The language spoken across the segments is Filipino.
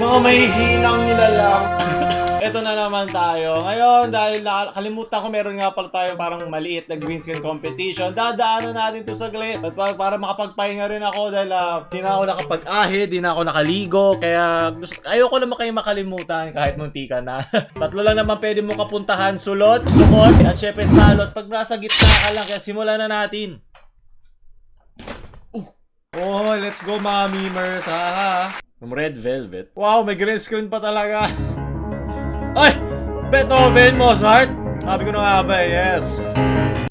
Mga mahihinang nilalang. Ito na naman tayo. Ngayon, dahil nakalimutan ko, meron nga pala tayo parang maliit na green screen competition. Dadaanan natin to saglit. At para makapagpahinga rin ako dahil di na ako nakapag-ahid, di na ako nakaligo. Kaya ayoko naman kayo makalimutan kahit muntika na. Tatlo lang naman pwede mo kapuntahan. Sulot, sukot, at syempre salot. Pag nasa gitna ka lang, kaya simulan na natin. Oh, let's go mga memers, ha? Red Velvet. Wow, may green screen pa talaga. Ay! Beethoven, Mozart! Sabi ko na nga ba, yes.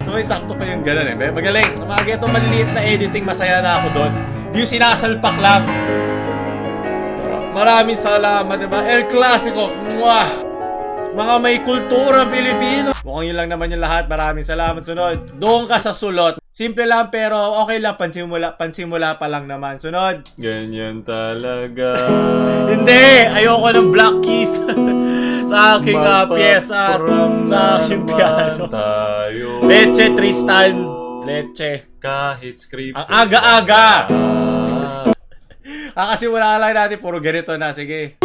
So, may sakto pa yung gano'n eh. Magaling. Sa mga ganitong maliliit na editing, masaya na ako doon. Yung sinasalpak lang. Maraming salamat, diba? El Clasico. Mwah! Mga may kultura Pilipino. Mukhang yun lang naman yung lahat. Maraming salamat. Sunod. Doon ka sa sulot. Simple lang pero okay lang. Pansimula pa lang naman. Sunod. Ganyan talaga. Hindi! Ayoko ng black keys. Sa aking pyesa. Sa aking piano. Leche, Tristan. Leche. Kahit script. Ang aga-aga. Kakasimula lang natin. Puro ganito na. Sige.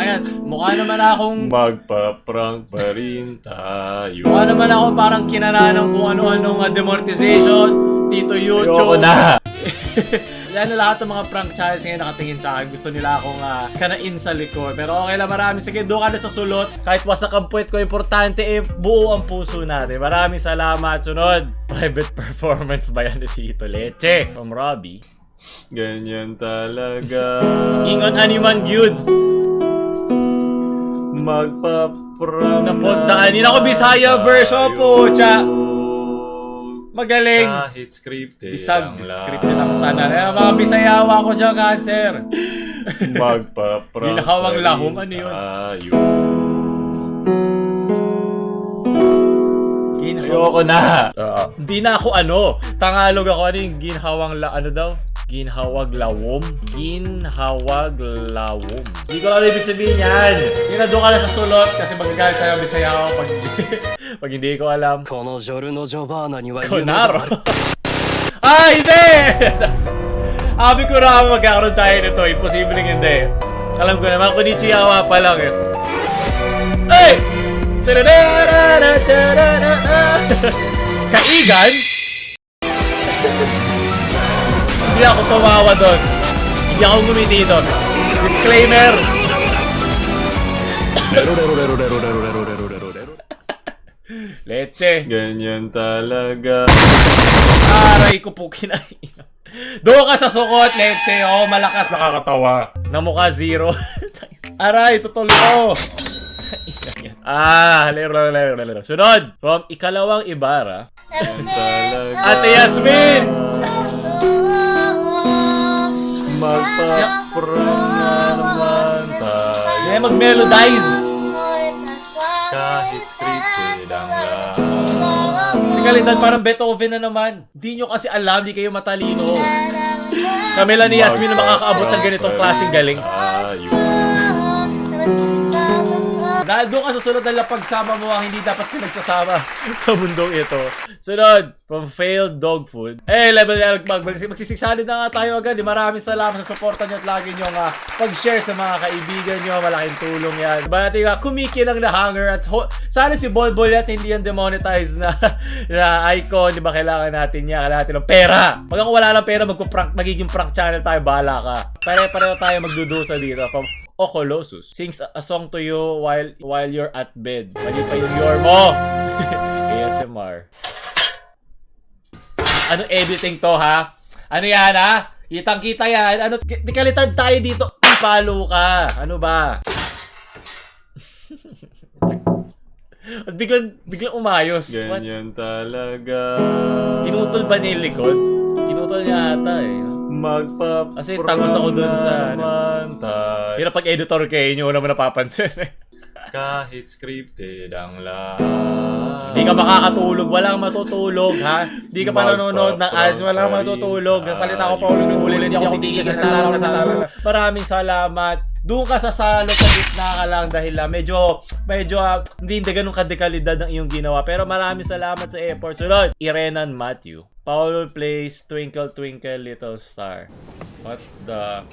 Ayan. Mukha naman akong Magpa-prank pa rin tayo. mukha naman ako parang kinananong kung ano-anong demonetization, Tito YouTube. Ayoko na. Yan na lahat ng mga prank channels ngayon nakatingin sa akin. Gusto nila akong kanain sa likod. Pero okay lang, marami. Sige, doon ka na sa sulot. Kahit wasak ang puwet ko, importante buo ang puso natin. Maraming salamat. Sunod. Private performance ba yan ni Tito Leche? From Robbie. Ganyan talaga. Ingon animan gyud. Magpa-prank Napuntaan. Hindi na ako Bisaya version po. Tsa. Magaling. Kahit scripted Bisag. lang Script lang tanan. Mga Bisayawa ko dyan, cancer. Magpa-prank Ginahawang pa lahom. rin Ano yun? tayo. Ginhawang. Ayoko na. Hindi na ako Tagalog ako. Ano yung ginhawang ano daw? Ginhawag lawom? Ginhawag lawom. Hindi ko alam ibig sabihin yan. Hindi na doon ka na sa sulot kasi magagalit sa'yo Bisaya ako pag, pag hindi ko alam. Konaro. Ah, hindi! Sabi ko na magkakaroon tayo nito. Imposibleng hindi. Alam ko naman, konnichiwa pa lang eh. Ay! Kaigan? Hindi ako tumawa doon. Hindi ako ngumiti doon. Disclaimer! Leche. Ganyan talaga. Aray ko po kinain. Doon ka sa sukot, Leche. Oh, malakas nakakatawa. Na mukha zero. Aray, tutulo ko. Lero. Sunod. From Ikalawang Ibarra. Ganyan talaga. Ate Yasmin! Magpa-prank na naman tayo. Kaya mag-melodize. Kahit scripted ang lahat. Kalidad parang Beethoven na naman. Di nyo kasi alam, di kayo matalino. Kami lang ni Yasmin na makakaabot ng ganitong klaseng galing. Dahil doon ka sa sunod na pagsama mo ang hindi dapat pinagsasama sa mundong ito. Sunod, from failed dog food. Level magsisisalid na nga tayo agad. Maraming salamat sa suporta nyo at lagi nyo pag-share sa mga kaibigan nyo. Malaking tulong yan. Diba natin kumikinang na hanger at sana si Bolbol at hindi yan demonetized na icon. Diba kailangan natin yan. Kailangan natin ng pera. Pag ako wala ng pera, magiging prank channel tayo. Bahala ka. Pare-pareho tayo magdudusa dito. From Ocolosus sings a song to you while you're at bed. Mali pa yung your mo. ASMR. Ano editing to ha? Ano yan ha? Kitang-kita yan. Ano, tikalitad tayo dito. Palo ka. Ano ba? At biglang umayos. Ganyan talaga. Pinutol ba niya yung likod? Pinutol niya ata eh. Kasi tagos ako dun sa hirap pag-editor kayo nyo naman napapansin eh. Kahit scripted ang lahat. Hindi ka makakatulog, walang matutulog ha. Hindi ka pa nanonood ng ads, walang matutulog. Salita ko pa ulit, hindi ako titigil sa salita. Maraming salamat. Doon ka sa salot sa gitna ka lang dahil medyo hindi ganun kadekalidad ang iyong ginawa. Pero maraming salamat sa effort. Sunod, Irenan Matthew. Paul plays Twinkle Twinkle Little Star. What the...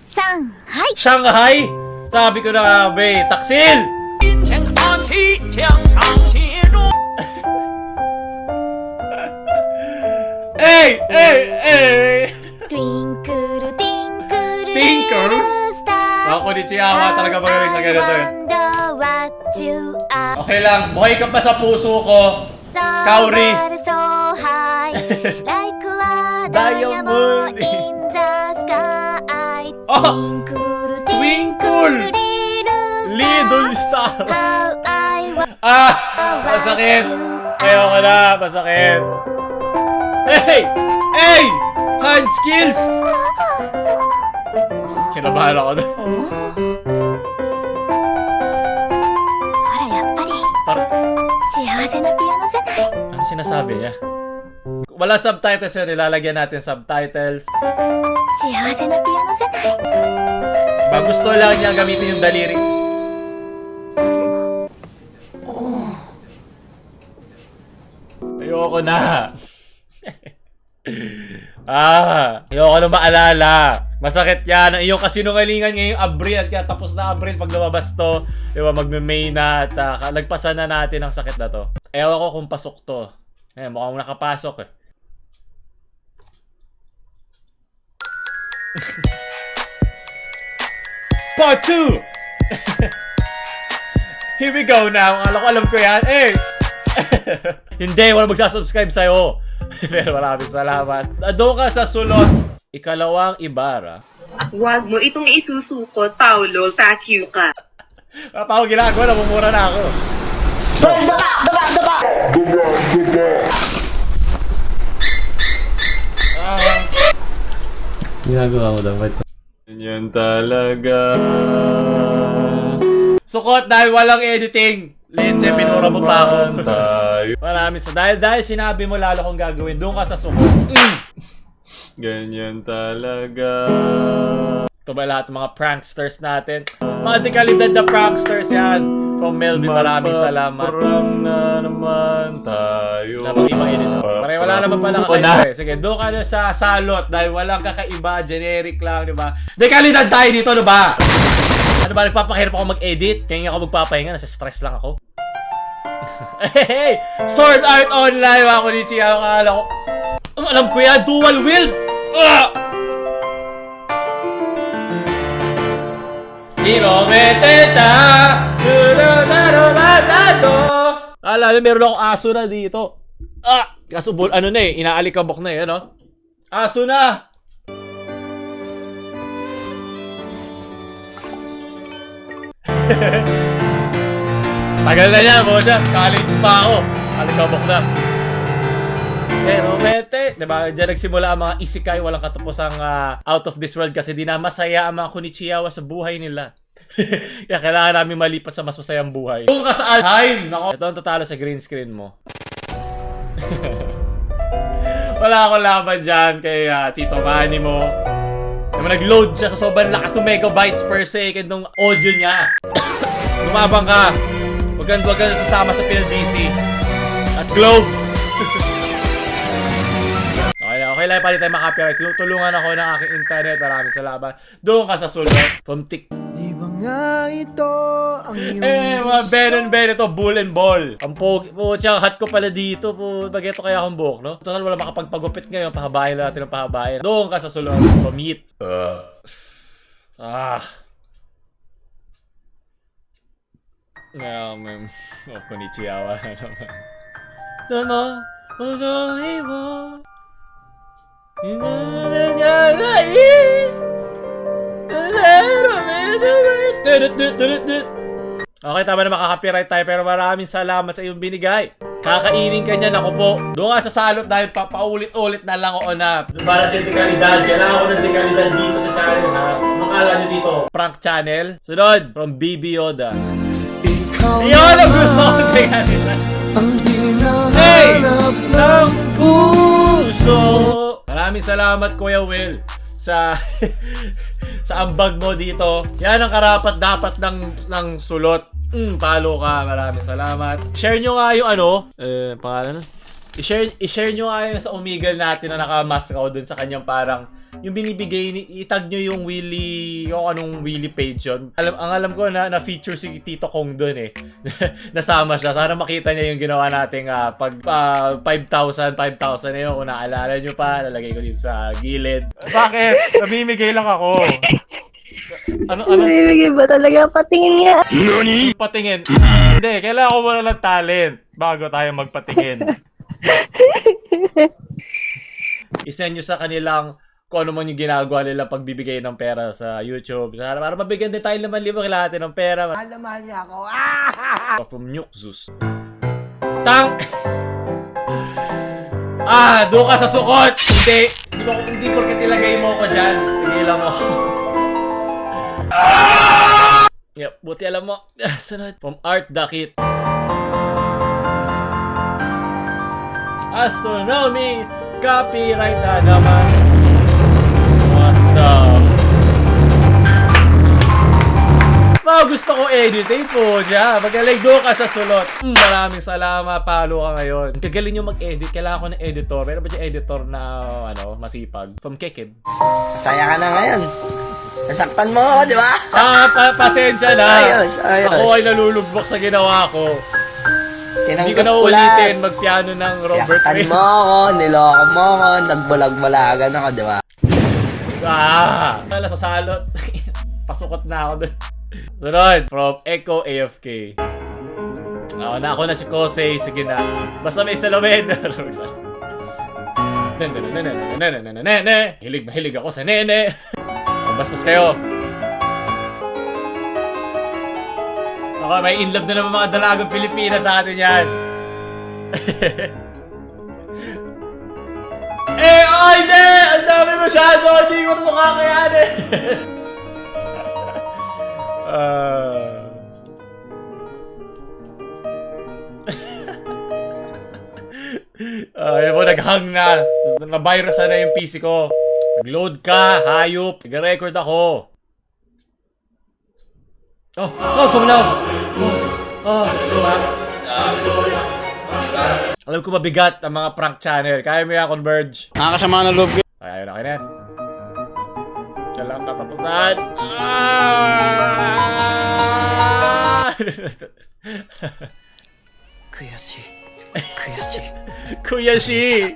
Shanghai. Shanghai! Sabi ko na nga, be, taksil! Hey! Hey! Hey! Twinkle, twinkle, Tinkle? little star. Ako ni Chiawa talaga magaling sa ganito eh. wonder what you are. Okay lang, buhay ka pa sa puso ko. Kauri. Somewhere so high, like a Diamond. diamond in the sky. Oh! Twinkle, Twinkle, Little Star. how I want Ah! Masakit! Ayoko na, masakit. Hey! Hey! Hand skills! Kinabahan ako doon. ほらやっぱり Parang, 幸せなピアノじゃない ano sinasabi niya? Wala subtitles yun, nilalagyan natin subtitles. 幸せなピアノじゃない Ba, gusto lang niya gamitin yung daliri. Ayoko na. Ayoko na maalala. Masakit yan. Ang iyong kasinungalingan ngayong Abril at kaya tapos na Abril pag lumabas to. Diba, magme-May na at lagpasan na natin ang sakit na to. Ewan ko kung pasok to. Mukhang nakapasok eh. Part 2! Here we go now. Alam ko yan. Eh! Hindi, wala magsasubscribe sa'yo. Pero maraming salamat. Doon ka sa sulot. Ikalawang Ibarra. Huwag mo itong isusukot, Paulo. Takyu ka. Papa ko ginagawa, namumura na ako. Ginagawa mo dapat. Yan talaga. Sukot dahil walang editing. Leche, pinura mo pa ako. Tayo. Maraming sa dahil sinabi mo lalo kong gagawin. Doon ka sa sukot. Ganyan talaga. Ito ba lahat ng mga pranksters natin? Mga dekalidad na pranksters yan. From Melvin, maraming salamat. Magpaprang na naman tayo. Wala pang ibang edit. Wala naman pala kakaiba eh. Sige, doon ka na sa salot dahil walang kakaiba, generic lang, di ba? Dekalidad tayo dito, ano ba? Ano ba, nagpapakirap ako mag-edit? Kaya nga ako magpapahinga, nasa stress lang ako. Hey! Sword Art Online, mga kunichi. Akala ko. Alam ko yan, dual wield! Inometeta! Alam mo, meron akong aso na dito. Kaso, ano na eh, inaalikabok na eh, ano? Aso na! Tagal na niya, bosa. College pa ako. Alikabok na. Pero mete, diba? Diyan nagsimula ang mga isekai, walang katapusang out of this world kasi di na masaya ang mga Kunichiwa sa buhay nila. Kaya kailangan namin malipat sa mas masayang buhay. Kung ka sa Alheim! Nako, ito ang tatalo sa green screen mo. Wala akong laban dyan kay Tito Manny mo. Naman nag-load siya sa sobrang lakas ng megabytes per second ng audio niya. Lumabang ka. Huwag kang sasama sa PLDC. At Globe. Okay lang, pali tayo makapiright. Tulungan ako ng aking internet. Maraming salamat. Doon ka sa sulot. From Tik. Di ba nga ito ang iyong Mga Ben ito, bull and ball. Ang pogi. Tsaka hat ko pala dito. Bagay ito kaya akong buhok, no? Total, wala makapagpagupit ngayon. Pahabahin natin ang pahabahin. Doon ka sa sulot. From Meet. Konnichiwa na naman. Tama. Okay, tama na, makaka-copyright tayo pero maraming salamat sa iyong binigay. Kakainin ka niyan ako po. Doon nga sa salot dahil paulit-ulit na lang ako na para sa dekalidad. Kailangan ko ng dekalidad dito sa channel ha. Makala nyo dito, prank channel. Sunod, from BB Yoda. ikaw Yun ang gusto ko ng dekalidad. ang Hey! hinahanap Ng puso! Maraming salamat, Kuya Will. sa sa ambag mo dito. Yan ang karapat-dapat ng sulot. Follow ka. Maraming salamat. Share nyo nga yung pangalan nun? I-share nyo nga yung sa Omegle natin na nakamask ako dun sa kanyang parang yung binibigay, itag nyo yung Willy, yung anong Willy page yun. Alam ko na feature si Tito Kong dun eh. Nasama siya. Sana makita niya yung ginawa nating pag 5,000 na yun. Kung naalala nyo pa, lalagay ko dito sa gilid. Bakit? Namimigay lang ako. Ano? Namimigay ba talaga? Patingin nga. Patingin. Hindi, kailangan ko muna ng talent bago tayo magpatingin. I-send nyo sa kanilang kung ano man yung ginagawa nila pagbibigay ng pera sa YouTube. Para mabigyan din tayo 5,000 kilahati ng pera. Mahal niya ako. From Nyukzus. Doon ka sa sukot! Hindi porket ilagay mo ko dyan. Tigilan mo. Yep, buti alam mo. Sunod. From Art Dakit. Astronomy! Copyright na naman. What the... Mga gusto ko editing po siya. Magaling doon ka sa sulot. Maraming salamat. Palo ka ngayon. Kagaling nyo mag-edit. Kailangan ko ng editor. Meron ba yung editor na masipag? From Kekib. Masaya ka na ngayon. Nasaktan mo ako, di ba? Pasensya na. Ayos. Ako ay nalulubok sa ginawa ko. Hindi ko Tinanggap na ko ulitin lang. magpiano ng Robert Yaktan Ray. mo ako, niloko mo ako, nagbalag-balagan ako, di ba? Wala sa salot. Pasukot na ako doon. Sunod, from Echo AFK. Ako na si Kosei. Sige na. Basta may salamin. Hilig ako sa nene. Bastos kayo. Ako, may inlove na naman mga dalagang Pilipinas sa atin yan. Hindi! Ang dami masyado! Hindi ko ito kakayanin! Yan po, nag-hang na. Na-virus na yung PC ko. Nag-load ka, hayop. Nag-record ako. Kuminaw! Alam ko mabigat ang mga prank channel. Kaya mo yan, Converge. Nakakasama na loob ko. Ayun, okay na yan. Diyan lang tatapusan. Kuya Shi!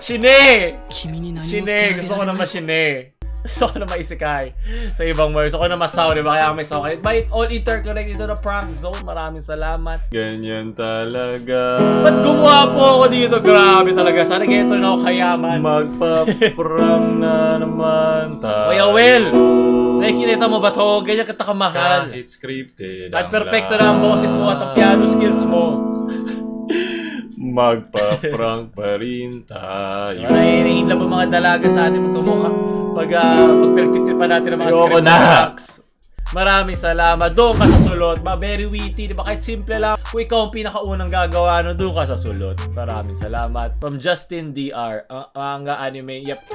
Shine! Gusto ko na ma-shine. Gusto ko na maisikay sa ibang more. Gusto ko na masaw, di ba? Kaya may saw. By all interconnect into the prank zone. Maraming salamat. Ganyan talaga. Ba't gumawa po ako dito? Grabe talaga. Sana ganito rin ako kayaman. Magpa-prank na naman tayo. Kuya Will! Nakikita mo ba to? Ganyan kita kamahal. Kahit scripted At perfecto na ang boses mo at ang piano skills mo. Magpa-prank pa rin tayo. Nahihilab ang mga dalaga sa atin pag pinagtitripan natin ng mga Ayoko script na. tracks. Maraming salamat. Doon ka sa sulot. Very witty, di ba? Kahit simple lang. Kung ikaw ang pinakaunang gagawa, doon ka sa sulot. Maraming salamat. From Justin DR. Manga anime. Yep.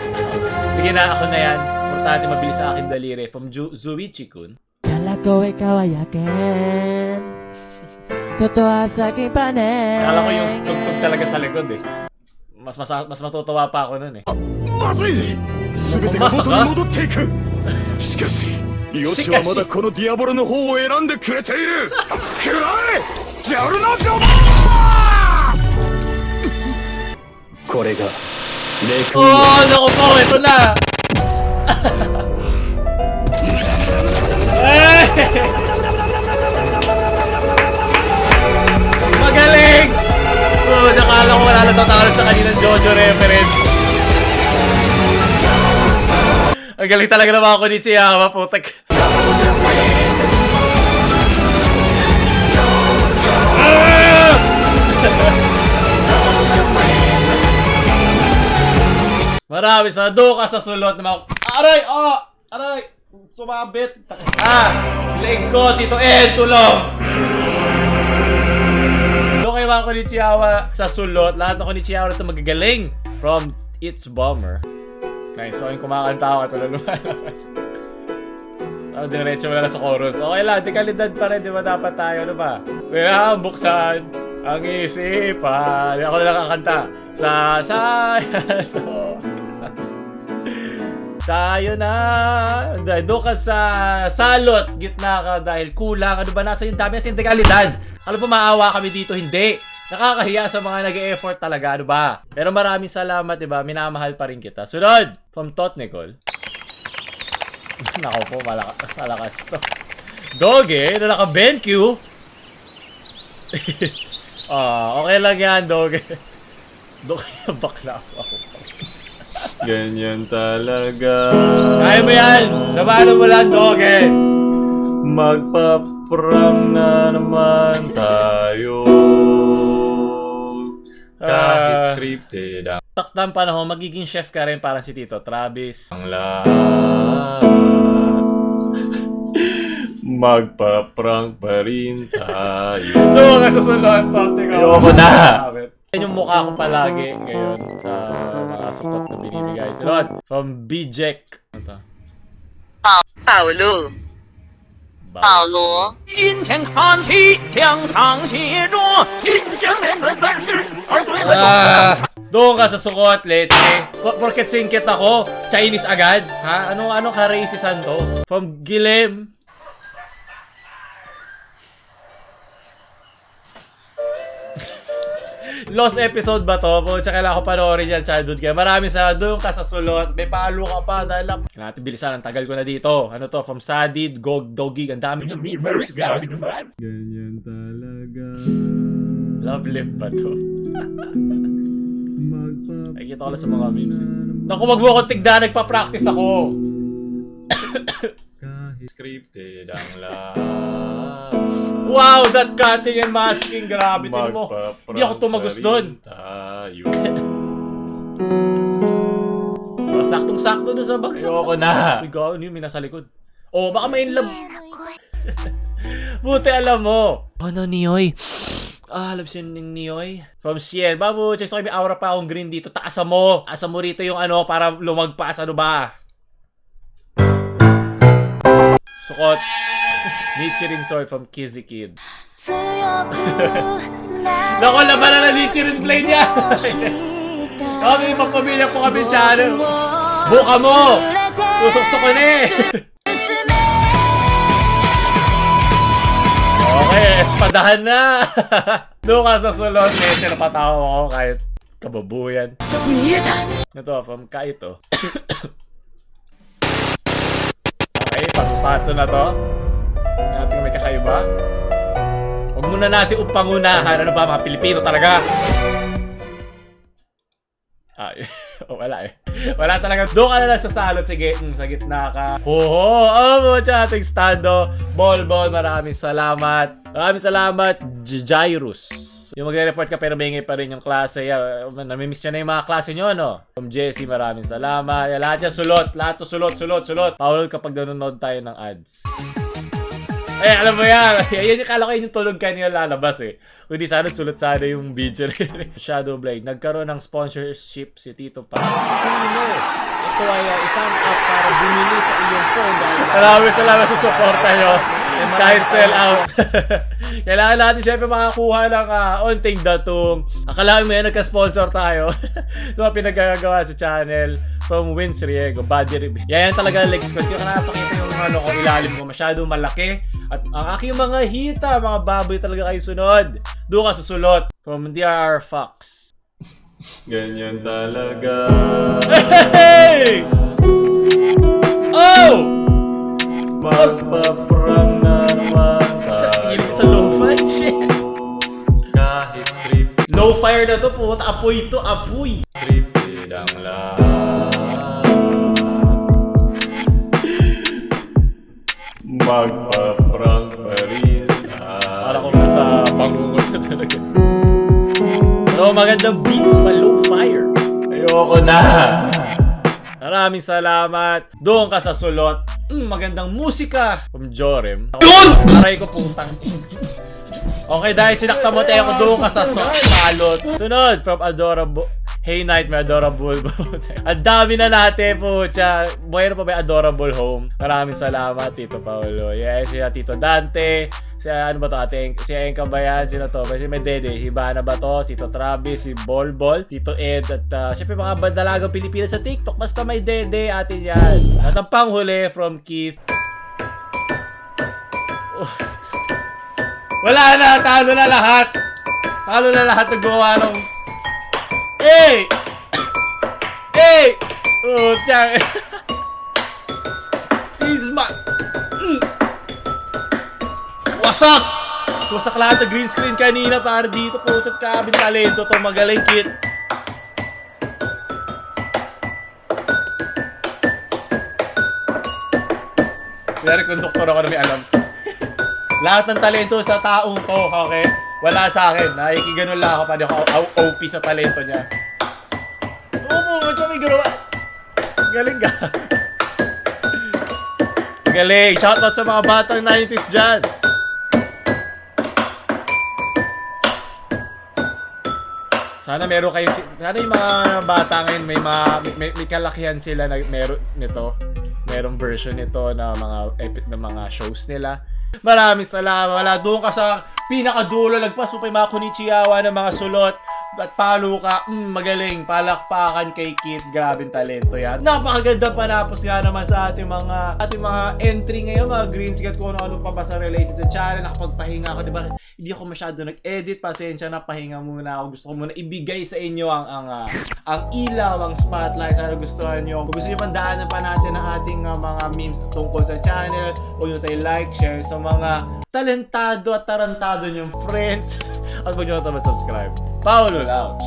Sige na, ako na yan. Importante mabilis sa akin daliri. From Zuichi-kun. Kala ko ikaw ay akin. Totoo sa aking paneng. Kala ko yung tugtog talaga sa likod eh. Mas matutuwa pa ako nun eh. まずい全てが元に戻っていくしかし余地はまだこのディアボロの方を選んでくれているくらえジャルのジョバーこれがレク Naku po! Ito na! Magaling! Nakala ko wala natatalo sa kaninang Jojo reference. Ang galing talaga ng mga Konnichiwa, putek. Marami sa doon ka sa sulot na mga... Aray! Aray! Sumabit! Leeg ko, Tito Ed! Tulong! Doon kayo mga konnichiwa sa sulot. Lahat ng konnichiwa na ito magagaling. From It's Bomber. Nice. So, yung kumakanta ako at wala lumalabas. Diretso mo na lang sa chorus. Okay lang, di kalidad pa rin. Di ba dapat tayo? Ano ba? Kaya buksan ang isipan. Ako na lang kakanta. Tayo na. Doon ka sa salot. Gitna ka dahil kulang. Ano ba? Nasa yung dami na kalidad. Ano pa maawa kami dito? Hindi. Nakakahiya sa mga nag-e-effort talaga. Ano ba? Pero maraming salamat, diba? Minamahal pa rin kita. Sunod! From Tot Nicole. Nako po, malakas to. Doge, na naka-BenQ. Okay lang yan, Doge. Doge, bakla ako. Ganyan talaga. Kaya mo yan! Labanan mo lang, Doge. Magpaprang na naman tayo. Kahit scripted ang Takdang panahon, magiging chef ka rin parang si Tito Travis. lahat. Magpaprang pa rin tayo. Doon ka sa sulot, Tote ko. Ayoko na. Yan yung mukha ko palagi ngayon sa mga support na binibigay. Sulot, from Bijek. Ano to? Paulo. Paulo. Doon ka sa sukot, leche. Porket singkit ako, Chinese agad. Ha? Anong ka-racism to? From Gilem. Lost episode ba to? Pucha, kailangan ko panoorin yan, childhood kaya maraming salamat. Doon ka sa sulot. May palo ka pa dahil natin bilisan. Ang tagal ko na dito. Ano to? From Sadid, Gog, Doggy. Ang dami. Ganyan talaga. Love lift ba to? Nakikita ko lang sa mga memes. Naku, wag mo akong tigda. Nagpa-practice ako. Kahit scripted ang lahat. Wow, that cutting and masking. Grabe, tinan mo. Hindi ako tumagos doon. Saktong-sakto doon sa bagsak. Ayoko na. Uy, gawin yun, may nasa likod. Oh, baka may inlove. Buti alam mo. Ano, Nioy? Alam siya ng Nioy. From Sien. Babu, check so may aura pa akong green dito. Taasan mo. Taasan mo rito yung ano para lumagpas. Ano ba? Sukot. Nichirin Sword from Kizzy Kid. Naku, laban na Nichirin play niya. Kami, magpamilya po kami channel. Buka mo! Susok-sok ko na eh. Okay, espadahan na. Doon ka sa sulot. Medyo napatawa ako kahit kababuyan. Ito, from Kaito. Okay, pagpato na to. Natin may kakaiba. Huwag muna natin upangunahan. Ano ba, mga Pilipino talaga? Ay, wala eh. Wala talaga. Doon ka na lang sa salot. Sige, sa gitna ka. Hoho! Oh, sa ating stando. Bol. Maraming salamat. Maraming salamat, Jairus. Yung magre-report ka pero bingay pa rin yung klase. Namimiss niya na yung mga klase nyo, no? From Jessie, maraming salamat. Lahat yan, sulot. Lahat to sulot. Paul, kapag nanonood tayo ng ads. Eh, alam mo yan. Yan yung kala ko yun yung tulog kanina lalabas eh. Kundi sana sulot sana yung video rin. Shadow Blade, nagkaroon ng sponsorship si Tito Pa. Ito ay isang app para bumili sa iyong phone. Salamat sa suporta nyo. Kahit sell out. Kailangan natin syempre makakuha ng onting datong. Akala mo yan, nagka-sponsor tayo. So, pinagagawa sa channel. From Wins Riego, Body Review. Yan talaga legs ko. Yung nakapakita yung ano ko, ilalim ko. Masyadong malaki. At ang aking mga hita, mga baboy talaga kayo sunod. Doon ka sa sulot. From DR Fox. Ganyan talaga. Hey! Oh! Magpaprang na naman tayo. Hilig sa lo-fi? Shit. Kahit scripted. Low fire na to po. Apoy to, apoy. Scripted ang lahat. Magpaprang pa rin tayo. Para kung nasa bangungot na talaga. Pero magandang beats pa, low fire. Ayoko na. Maraming salamat. Doon ka sa sulot. Magandang musika. From Jorem. Aray ko putang. Okay, dahil sinakta mo tayo, doon ka sa salot. Sunod, from Adorable. Hey Nightmare, Adorable. Ang dami na natin po. Mayroon pa ba yung Adorable Home? Maraming salamat, Tito Paolo. Yes, si Tito Dante. Si ano ba to, si Enka ba yan? Sino to? Si Medede, si Bana ba to? Tito Travis, si Bolbol, Tito Ed, at syempre mga bandalagang Pilipinas sa TikTok. Basta may dede, atin yan. At ang panghuli from Keith. Wala na, talo na lahat. Talo na lahat nagawa ng... Hey! Hey! Oh, tiyan. Isma! Wasak! Wasak lahat ng green screen kanina para dito. Putot ka, talento to. Magaling, Kit. Kaya konduktor ako na may alam. Lahat ng talento sa taong to, okay? Wala sa akin. Nakikiganon lang ako pa. Di ako OP sa talento niya. Oo, may ginawa. Galing ka. Galing. Shoutout sa mga batang 90s dyan. Sana meron kayo. Sana yung mga bata ngayon may kalakihan sila na meron nito. Merong version nito na mga shows nila. Maraming salamat. Wala, doon ka sa pinakadulo. Lagpas mo pa yung mga kunichiyawa ng mga sulot. At palo ka. Magaling. Palakpakan kay Kit. Grabing talento yan. Napakaganda panapos nga naman sa ating mga entry ngayon. Mga green screen kung ano pa ba sa related sa channel. Nakapagpahinga ako. Diba? Hindi ako masyado nag-edit. Pasensya na. Pahinga muna ako. Gusto ko muna ibigay sa inyo ang ilaw, ang spotlight. Sana gustuhan nyo. Kung gusto nyo pandaanan pa natin ang ating mga memes tungkol sa channel, huwag nyo tayo like, share sa mga talentado at tarantado nyong friends. At huwag nyo na subscribe. Paolo Louch.